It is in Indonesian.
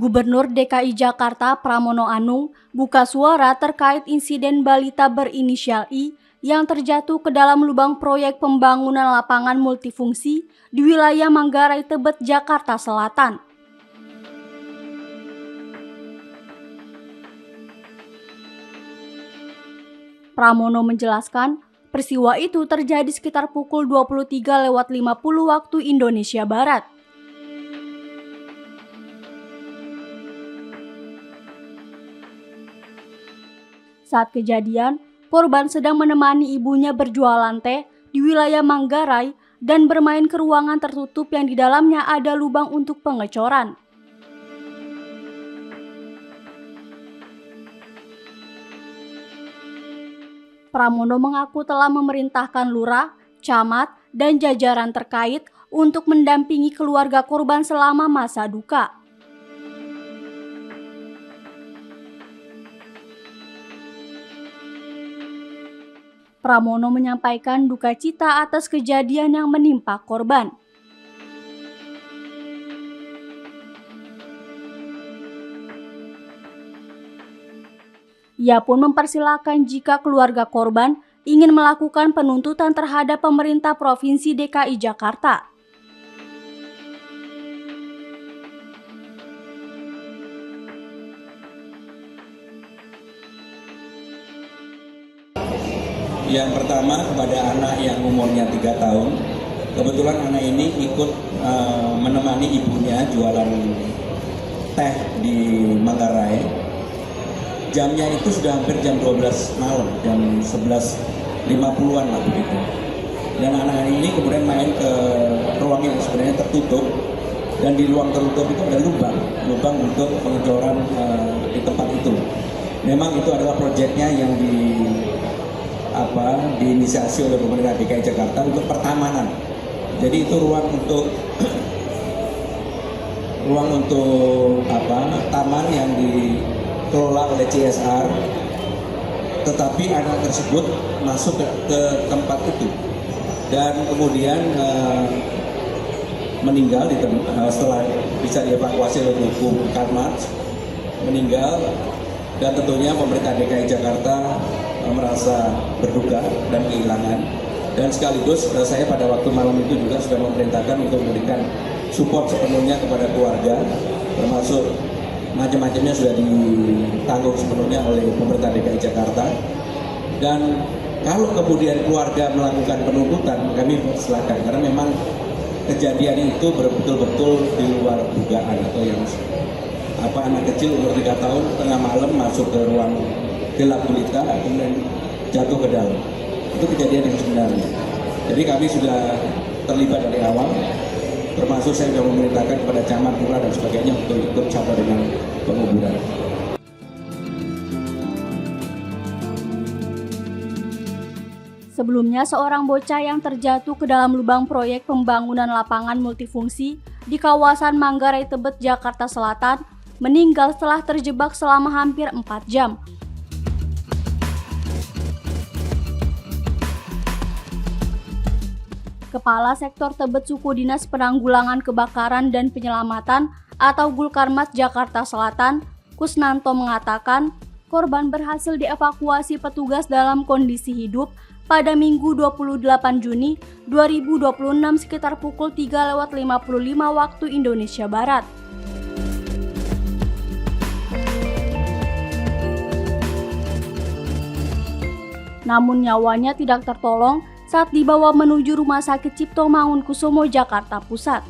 Gubernur DKI Jakarta Pramono Anung buka suara terkait insiden balita berinisial I yang terjatuh ke dalam lubang proyek pembangunan lapangan multifungsi di wilayah Manggarai Tebet, Jakarta Selatan. Pramono menjelaskan, peristiwa itu terjadi sekitar pukul 23.50 waktu Indonesia Barat. Saat kejadian, korban sedang menemani ibunya berjualan teh di wilayah Manggarai dan bermain ke ruangan tertutup yang di dalamnya ada lubang untuk pengecoran. Pramono mengaku telah memerintahkan lurah, camat, dan jajaran terkait untuk mendampingi keluarga korban selama masa duka. Pramono menyampaikan duka cita atas kejadian yang menimpa korban. Ia pun mempersilahkan jika keluarga korban ingin melakukan penuntutan terhadap pemerintah Provinsi DKI Jakarta. Yang pertama kepada anak yang umurnya 3 tahun, kebetulan anak ini ikut menemani ibunya jualan teh di Manggarai. Jamnya itu sudah hampir jam 12 malam, jam 11.50-an lah begitu. Dan anak ini kemudian main ke ruang yang sebenarnya tertutup, dan di ruang tertutup itu ada lubang untuk pengecoran di tempat itu. Memang itu adalah proyeknya yang diinisiasi oleh pemerintah DKI Jakarta untuk pertamanan. Jadi itu ruang untuk taman yang dikelola oleh CSR, tetapi anak tersebut masuk ke tempat itu dan kemudian meninggal setelah bisa dievakuasi oleh hukum Karmat, meninggal. Dan tentunya pemerintah DKI Jakarta merasa berduka dan kehilangan, dan sekaligus saya pada waktu malam itu juga sudah memerintahkan untuk memberikan support sepenuhnya kepada keluarga, termasuk macam-macamnya sudah ditanggung sepenuhnya oleh pemerintah DKI Jakarta. Dan kalau kemudian keluarga melakukan penuntutan, kami silakan, karena memang kejadian itu betul-betul di luar dugaan, atau yang anak kecil umur 3 tahun tengah malam masuk ke ruang gelap gulita kemudian jatuh ke dalam. Itu kejadian yang sebenarnya. Jadi kami sudah terlibat dari awal, termasuk saya sudah memerintahkan kepada camat, lurah dan sebagainya untuk ikut campur dengan penguburan. Sebelumnya, seorang bocah yang terjatuh ke dalam lubang proyek pembangunan lapangan multifungsi di kawasan Manggarai Tebet, Jakarta Selatan, meninggal setelah terjebak selama hampir 4 jam. Kepala Sektor Tebet Suku Dinas Penanggulangan Kebakaran dan Penyelamatan atau Gulkarmat Jakarta Selatan, Kusnanto mengatakan, korban berhasil dievakuasi petugas dalam kondisi hidup pada Minggu 28 Juni 2026 sekitar pukul 3.55 waktu Indonesia Barat. Namun nyawanya tidak tertolong saat dibawa menuju Rumah Sakit Cipto Mangunkusumo, Jakarta Pusat.